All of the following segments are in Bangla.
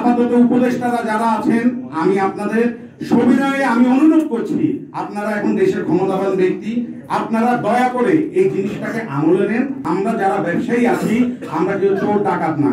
আপাতত উপদেষ্টারা যারা আছেন, আমি আপনাদের সবিনয়ে আমি অনুরোধ করছি, আপনারা এখন দেশের ক্ষমতাবান ব্যক্তি, আপনারা দয়া করে এই জিনিসটাকে আমলে নেন। আমরা যারা ব্যবসায়ী আছি, আমরা কেউ চোর ডাকাত না,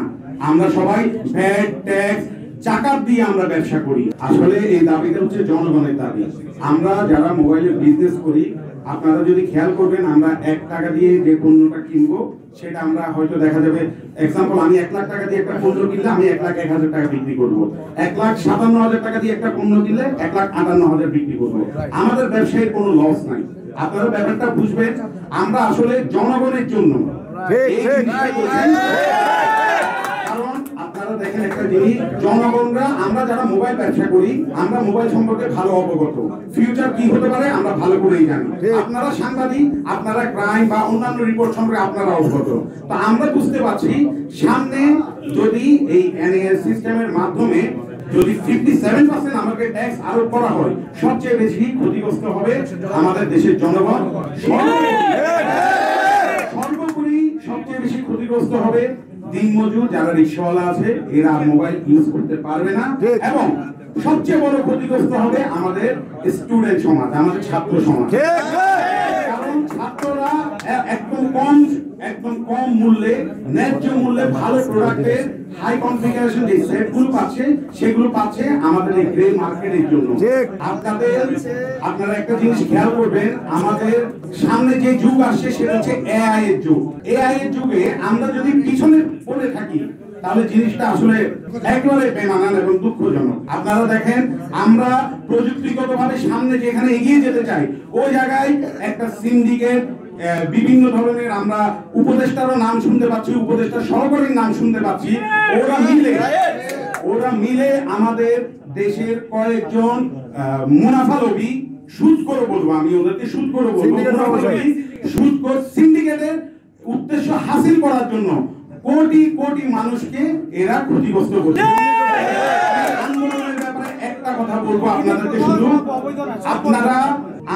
আমরা সবাই ভ্যাট ট্যাক্স চাকাত দিয়ে আমরা ব্যবসা করি। আসলে এই দাবিটা হচ্ছে জনগণের দাবি। আমরা যারা মোবাইলে বিজনেস করি, আপনারা যদি খেয়াল করবেন, আমরা 1 টাকা দিয়ে যে পণ্যটা কিনবো সেটা আমরা হয়তো দেখা যাবে, এক্সাম্পল আমি 1 লাখ টাকা দিয়ে একটা পণ্য কিনলে আমি 1,01,000 টাকা বিক্রি করবো, 1,57,000 টাকা দিয়ে একটা পণ্য কিনলে 1,58,000 বিক্রি করবো। আমাদের ব্যবসায়ের কোনো লস নাই। আপনারা ব্যাপারটা বুঝবেন, আমরা আসলে জনগণের জন্য। কারণ আপনারা দেখেন একটা জিনিস, জনগণরা, আমরা যারা মোবাইল ব্যবসা করি, আমরা মোবাইল সম্পর্কে ভালো অবগত, ফিউচার কি হতে পারে আমরা ভালো করেই জানি। আপনারা সাংবাদিক, আপনারা ক্রাইম বা অন্যান্য রিপোর্ট সম্পর্কে আপনারা অবগত। তো আমরা বুঝতে পারছি সামনে যদি এই এনএএস সিস্টেমের মাধ্যমে যদি 57% আমাকে ট্যাক্স আরোপ করা হয়, সবচেয়ে বেশি ক্ষতিগ্রস্ত হবে আমাদের দেশের জনগণ। সর্বোপরি সবচেয়ে বেশি ক্ষতিগ্রস্ত হবে দিনমজুর যারা রিকশাওয়ালা আছে, এরা মোবাইল ইউজ করতে পারবে না। এবং সবচেয়ে বড় ক্ষতিগ্রস্ত হবে আমাদের স্টুডেন্ট সমাজ, আমাদের ছাত্র সমাজ। কারণ ছাত্ররা একদম কম মূল্যে, ন্যায্য মূল্যে ভালো প্রোডাক্টের হাই কনফিগারেশন যে সেটগুলো পাচ্ছে, সেগুলো পাচ্ছে আমাদের এই গ্রে মার্কেটের জন্য। আপনারা একটা জিনিস খেয়াল করবেন, আমাদের সামনে যে যুগ আসছে সেটা হচ্ছে এআই এর যুগ। এআই এর যুগে আমরা যদি পিছনে পড়ে থাকি, তাহলে জিনিসটা আসলে একেবারে বেমানান এবং দুঃখজনক। আপনারা দেখেন, আমরা প্রযুক্তিগতভাবে সামনে যেখানে এগিয়ে যেতে চাই, ওই জায়গায় একটা সিন্ডিকেট, বিভিন্ন ধরনের আমরা উপদেষ্টারও নাম শুনতে পাচ্ছি, উপদেষ্টার সহকারীর নাম শুনতে পাচ্ছি, ওরা মিলে আমাদের দেশের কয়েকজন মুনাফালোভী, সুদখোর বলবো, আমি ওদেরকে সুদখোর বলবো, মুনাফালোভী সুদখোর সিন্ডিকেটের উদ্দেশ্য হাসিল করার জন্য কোটি কোটি মানুষকে এরা ক্ষতিগ্রস্ত করছে। আন্দোলনের ব্যাপারে একটা কথা বলবো আপনাদেরকে, শুধু আপনারা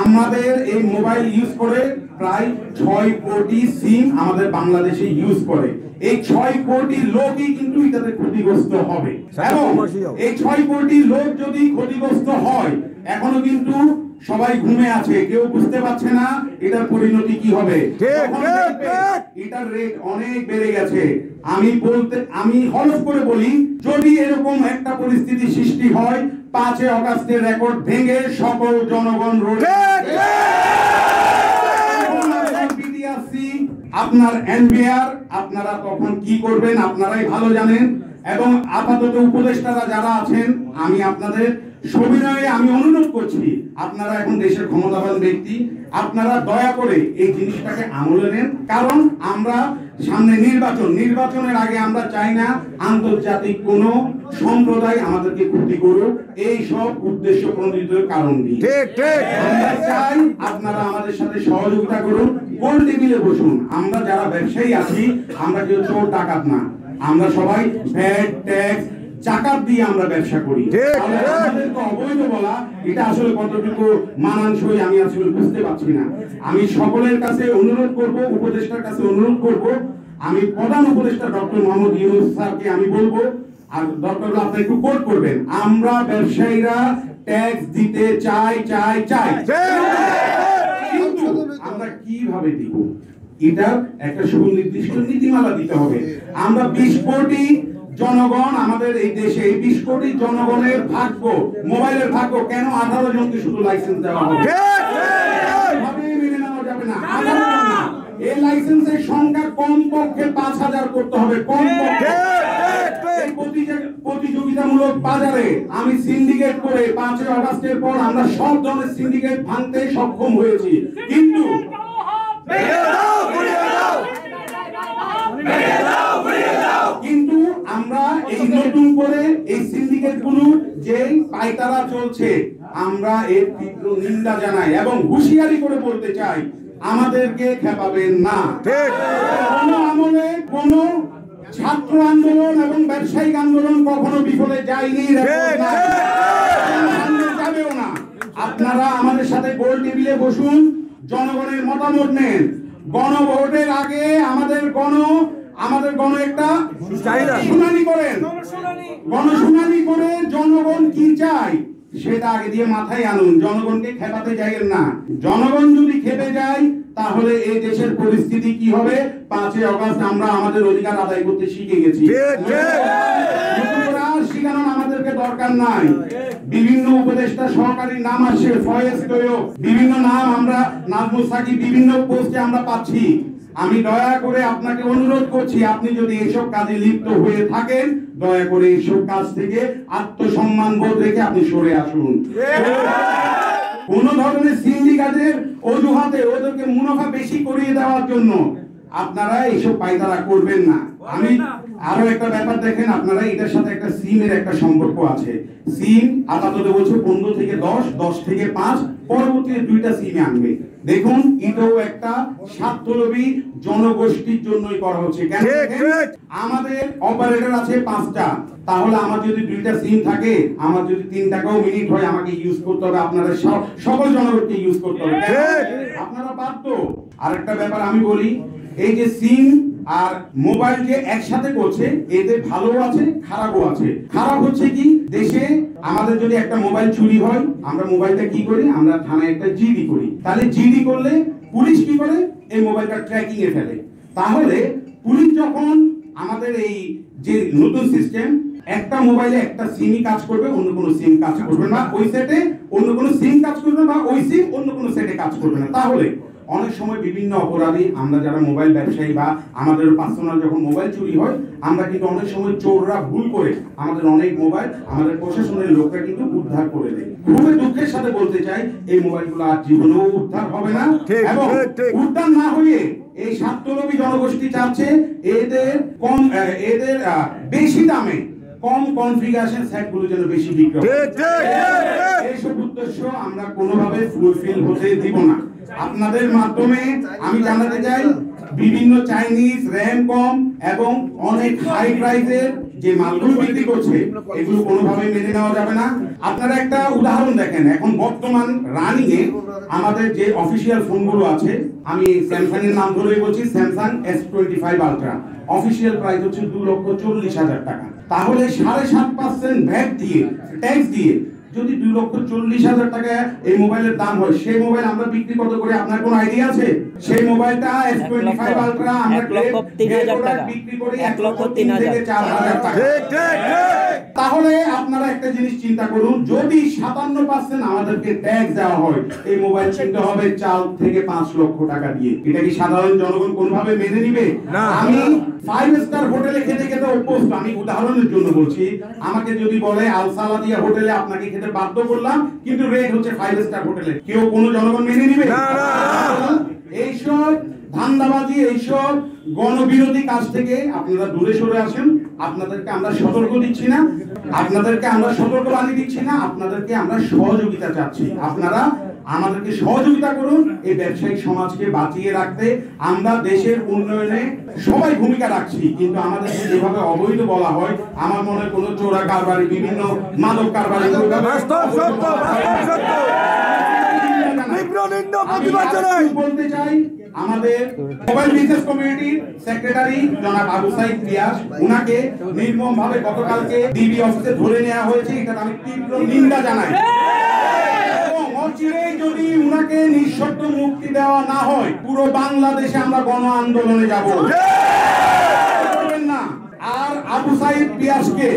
আমাদের এই মোবাইল ইউজ করে প্রায় 6 কোটি সিম আমাদের বাংলাদেশে ইউজ করে। এই 6 কোটি লোকই কিন্তু এটাতে ক্ষতিগ্রস্ত হবে। এবং এই 6 কোটি লোক যদি ক্ষতিগ্রস্ত হয়, এখনো কিন্তু সবাই ঘুমে আছে, কেউ বুঝতে পারছে না এটার পরিণতি কি হবে। এটার রেট অনেক বেড়ে গেছে। আমি হলফ করে বলি, যদি এরকম একটা পরিস্থিতি সৃষ্টি হয়, 5 আগস্টের রেকর্ড ভেঙে সকল জনগণ রোডে, আপনার এনবিআর, আপনারা তখন কি করবেন আপনারাই ভালো জানেন। এবং আপাতত উপদেষ্টারা যারা আছেন, আমি আপনাদের সবিনয়ে আমি অনুরোধ করছি, আপনারা এখন দেশের ক্ষমতাবান ব্যক্তি, আপনারা দয়া করে এই জিনিসটাকে আমলে নেন। কারণ আমরা সামনে নির্বাচনের আগে আমরা চাই না আন্তর্জাতিক কোন সম্প্রদায় আমাদেরকে ক্ষতি করুক, এই সব উদ্দেশ্য প্রণোদিত কারণ দিয়ে। আমরা চাই আপনারা আমাদের সাথে সহযোগিতা করুন, গোল টেবিলে বসুন। আমরা যারা ব্যবসায়ী আছি, আমরা কেউ চোর ডাকাত না, আমরা সবাই ভ্যাট ট্যাক্স চাকাত দিয়ে আমরা ব্যবসা করি। আমাদেরকে অবৈধ বলা, এটা আসলে কতটুকু মানানসই আমি আসলে বুঝতে পারছি না। আমি সকলের কাছে অনুরোধ করব, উপদেষ্টার কাছে অনুরোধ করব, আমি প্রধান উপদেষ্টা ডক্টর মোহাম্মদ ইউনূস স্যারকে আমি বলবো, আর দরকার হলে আপনি একটু কোট করবেন, আমরা ব্যবসায়ীরা ট্যাক্স দিতে চাই, কিন্তু আমরা কিভাবে দিব, এটা একটা সুনির্দিষ্ট নীতিমালা দিতে হবে। আমরা 20 কোটি জনগণ, আমাদের এই দেশে এই 20 কোটি জনগণের ভাগ্য, মোবাইলের ভাগ্য, কেন 18 জনকে শুধু লাইসেন্স দেওয়া হবে? মেনে নেওয়া যাবে না। এই লাইসেন্সের সংখ্যা কমপক্ষে 5000 করতে হবে, কমপক্ষে। এই প্রতিযোগিতামূলক বাজারে আমি সিন্ডিকেট করে 5 আগস্টের পর আমরা সব ধরনের সিন্ডিকেট ভাঙতে সক্ষম হয়েছি, কিন্তু আমরা এই নতুন করে এই সিন্ডিকেট গুলো যে পায়তারা চলছে, আমরা এর তীব্র নিন্দা জানাই এবং হুঁশিয়ারি করে বলতে চাই, আমাদেরকে খেপাবেন না। কোন আমলে কোন ছাত্র আন্দোলন এবং ব্যবসায়িক আন্দোলন কখনো বিফলে যায়নি, যাবেও না। আপনারা আমাদের সাথে গোল টেবিলে বসুন, জনগণের মতামত নেন। গণভোটের আগে আমাদের আমাদের একটা শুনানি করেন, গণশুনানি করে জনগণ কি চায় সেটা আগে দিয়ে মাথায় আনুন। জনগণকে খেপাতে যাইয়েন না। জনগণ যদি খেপে যায় তাহলে এই দেশের পরিস্থিতি কি হবে? 5ই আগস্ট আমরা আমাদের অধিকার আদায় করতে শিখে গেছি। শিখানোর আমাদেরকে দরকার নাই। বিভিন্ন উপদেষ্টা সহকারী নাম আসছে, ফয়েজ তৈয়ব, বিভিন্ন নাম আমরা নাজমুল সাকিব বিভিন্ন পোস্টে আমরা পাচ্ছি। আমি দয়া করে আপনাকে অনুরোধ করছি, আপনি যদি এইসব কাজে লিপ্ত হয়ে থাকেন দয়া করে এইসব কাজ থেকে আত্মসম্মান বোধ রেখে আপনি সরে আসুন। কোন ধরনের সিন্ডিকেটের অজুহাতে ওদেরকে মুনাফা বেশি করিয়ে দেওয়ার জন্য আপনারা এইসব পায়তারা করবেন না। আমি আরো একটা ব্যাপার দেখেন, আপনারা এটার সাথে একটা সিমের একটা সম্পর্ক আছে। সিম আপাতত বলছে 15 থেকে 10, 10 থেকে 5, পরবর্তীতে 2টা সিমে আনবে। দেখুন এটাও একটা স্বার্থলোভী জনগোষ্ঠীর জন্যই করা হচ্ছে। কেন? আমাদের অপারেটর আছে 5টা, তাহলে আমার যদি 2টা সিম থাকে, আমার যদি 3 টাকাও মিনিট হয় আমাকে ইউজ করতে হবে, আপনারা সকল জনগণকে ইউজ করতে হবে। আপনারা বাধ্য। আরেকটা ব্যাপার আমি বলি, এই যে সিম আর মোবাইল যে একসাথে করছে এতে ভালো আছে খারাপও আছে। খারাপ হচ্ছে কি, দেশে আমাদের যদি একটা মোবাইল চুরি হয় আমরা মোবাইলটা কি করি, আমরা থানায় একটা জিডি করি। তাহলে জিডি করলে পুলিশ কি করে, এই মোবাইলটা ট্র্যাকিং এ ফেলে। তাহলে পুলিশ যখন আমাদের এই যে নতুন সিস্টেম, একটা মোবাইলে একটা সিমই কাজ করবে, অন্য কোনো সিম কাজ করবে না, ওই সেটে অন্য কোনো সিম কাজ করবে না, ওই সিম অন্য কোনো সেটে কাজ করবে না। তাহলে অনেক সময় বিভিন্ন অপরাধী, আমরা যারা মোবাইল ব্যবসায়ী বা আমাদের পার্সোনাল যখন মোবাইল চুরি হয়, আমরা কিন্তু অনেক সময় চোররা ভুল করে আমাদের অনেক মোবাইল আমাদের প্রশাসনের লোকরা কিন্তু উদ্ধার করে দেয়। খুবই দুঃখের সাথে বলতে চাই, এই মোবাইলগুলো আর জীবনেও উদ্ধার হবে না। এবং উদ্ধার না হয়ে এই স্বার্থলোভী জনগোষ্ঠী চাচ্ছে এদের বেশি দামে কম কনফিগারেশন সেটগুলো যেন বেশি বিক্রি হয়। এইসব উদ্দেশ্য আমরা কোনোভাবে ফুলফিল হতে দিব না। আপনাদের মাধ্যমে আমি জানাতে চাই, বিভিন্ন চাইনিজ র্যাম কম এবং অনেক হাই প্রাইসের যে মালগুলো বিক্রি করছে এগুলো কোনোভাবে মেনে নেওয়া যাবে না। আপনারা একটা উদাহরণ দেখেন, এখন বর্তমান রানিং এ আমাদের যে অফিসিয়াল ফোনগুলো আছে, আমি স্যামসাং এর নাম ধরেই বলছি, Samsung S25 ultra official price হচ্ছে 2,40,000 টাকা। তাহলে 7.5% ভ্যাট দিয়ে, ট্যাক্স দিয়ে যদি 2,40,000 টাকা এই মোবাইলের দাম হয়, সেই মোবাইল আমরা বিক্রি কত করে আপনার কোনো আইডিয়া আছে? সেই মোবাইলটা S25 আলট্রা আমরা 1,03,000 টাকা বিক্রি করি 1,03,000 থেকে 4,000 টাকা। তাহলে আপনারা একটা জিনিস চিন্তা করুন, যদি 57% আমাদেরকে ট্যাক্স দেওয়া হয়, এই মোবাইল কিনতে হবে 4 থেকে 5 লক্ষ টাকা দিয়ে। এটা কি সাধারণ জনগণ কোনোভাবে মেনে নিবে? আমি 5 স্টার হোটেলে খেতে খেতে অভ্যস্ত, আমি উদাহরণের জন্য বলছি। আমাকে যদি বলে আলসালাদিয়া হোটেলে আপনাকে খেতে বাধ্য করলাম, কিন্তু রেট হচ্ছে 5 স্টার হোটেলে, কেউ কোনো জনগণ মেনে নিবে? এইসব ধান্দাবাজি, এইসব গণবিরোধী কাজ থেকে আপনারা দূরে সরে আসেন। আপনাদেরকে আমরা সতর্ক দিচ্ছি না, আপনাদেরকে আমরা সতর্কবাণী দিচ্ছি না, আপনাদেরকে আমরা সহযোগিতা চাচ্ছি। আপনারা আমাদেরকে সহযোগিতা করুন এই ব্যবসায়িক সমাজকে বাঁচিয়ে রাখতে। আমরা দেশের উন্নয়নে সবাই ভূমিকা রাখছি, কিন্তু আমাদেরকে যেভাবে অবৈধ বলা হয়, আমার মনে হয় কোনো চোরা কারবারি, বিভিন্ন মাদক কারবারি বলতে চাই। আমাদের মোবাইল বিজনেস কমিউনিটির সেক্রেটারি জনাব আবু সাইদ পিয়াস, উনাকে নির্মমভাবে গতকালকে ডিবি অফিসে ধরে নেওয়া হয়েছে, এটা আমি তীব্র নিন্দা জানাই। অচিরেই যদি উনাকে নিঃশর্ত মুক্তি দেওয়া না হয়, পুরো বাংলাদেশে আমরা গণ আন্দোলনে যাব। আর আবু সাইদ পিয়াসকে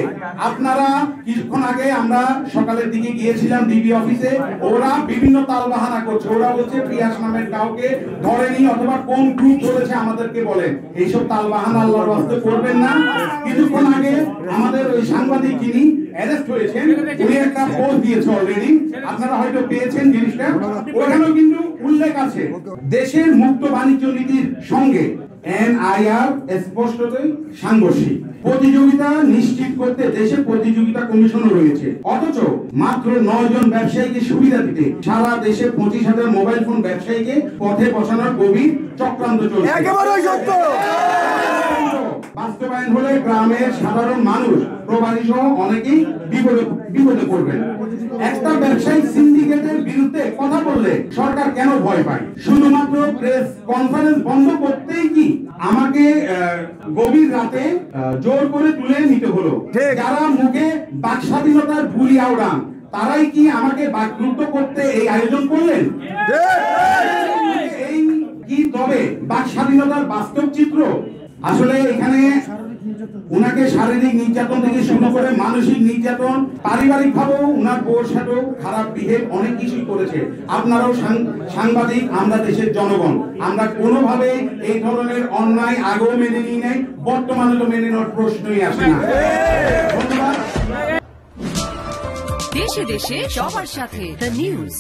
আপনারা কিছুক্ষণ আগে আমরা সকালের দিকে গিয়েছিলাম ডিবি অফিসে, ওরা বিভিন্ন তালবাহানা করছে। ওরা বলছে পিয়াস নামের কাউকে ধরেনি, অথবা কোন গ্রুপ ধরেছে আমাদেরকে বলেন। এইসব তালবাহানা আল্লাহর ওয়াস্তে করবেন না। কিছুক্ষণ আগে আমাদের ওই সাংবাদিক যিনি অ্যারেস্ট হয়েছেন, উনি একটা পোস্ট দিয়েছে অলরেডি, আপনারা হয়তো পেয়েছেন জিনিসটা। ওখানেও কিন্তু উল্লেখ আছে দেশের মুক্ত বাণিজ্য নীতির সঙ্গে NIR স্পষ্টতই সাংঘর্ষিক। প্রতিযোগিতা নিশ্চিত করতে দেশে প্রতিযোগিতা কমিশনও রয়েছে, অথচ মাত্র 9 জন ব্যবসায়ীকে সুবিধা দিতে সারা দেশে 25,000 মোবাইল ফোন ব্যবসায়ীকে পথে বসানোর গভীর চক্রান্ত চলছে। একেবারেই সত্য। বাস্তবায়ন হলে গ্রামের সাধারণ মানুষ, প্রবাসী সহ অনেকেই বিপদে পড়বেন। একটা ব্যবসায়িক সিন্ডিকেটের বিরুদ্ধে কথা বললে সরকার কেন ভয় পায়? শুধুমাত্র প্রেস কনফারেন্স বন্ধ করতেই কি আমাকে গভীর রাতে জোর করে তুলে নিতে হলো। যারা মুখে বাক স্বাধীনতার বুলি আওড়ান তারাই কি আমাকে বাকরুদ্ধ করতে এই আয়োজন করলেন? এই কি তবে বাক স্বাধীনতার বাস্তব চিত্র? আসলে এখানে উনাকে শারীরিক নির্যাতন থেকে শুরু করে মানসিক নির্যাতন, পারিবারিক ভাবেও উনার বউর সাথেও খারাপ বিহেভ অনেক কিছুই করেছে। আপনারাও সাংবাদিক, আমরা দেশের জনগণ, আমরা কোনোভাবে এই ধরনের অন্যায় আগেও মেনে নিই নাই, বর্তমানে তো মেনে নেওয়ার প্রশ্নই আসে না। ধন্যবাদ। দেশে দেশে সবার সাথে দ্য নিউজ।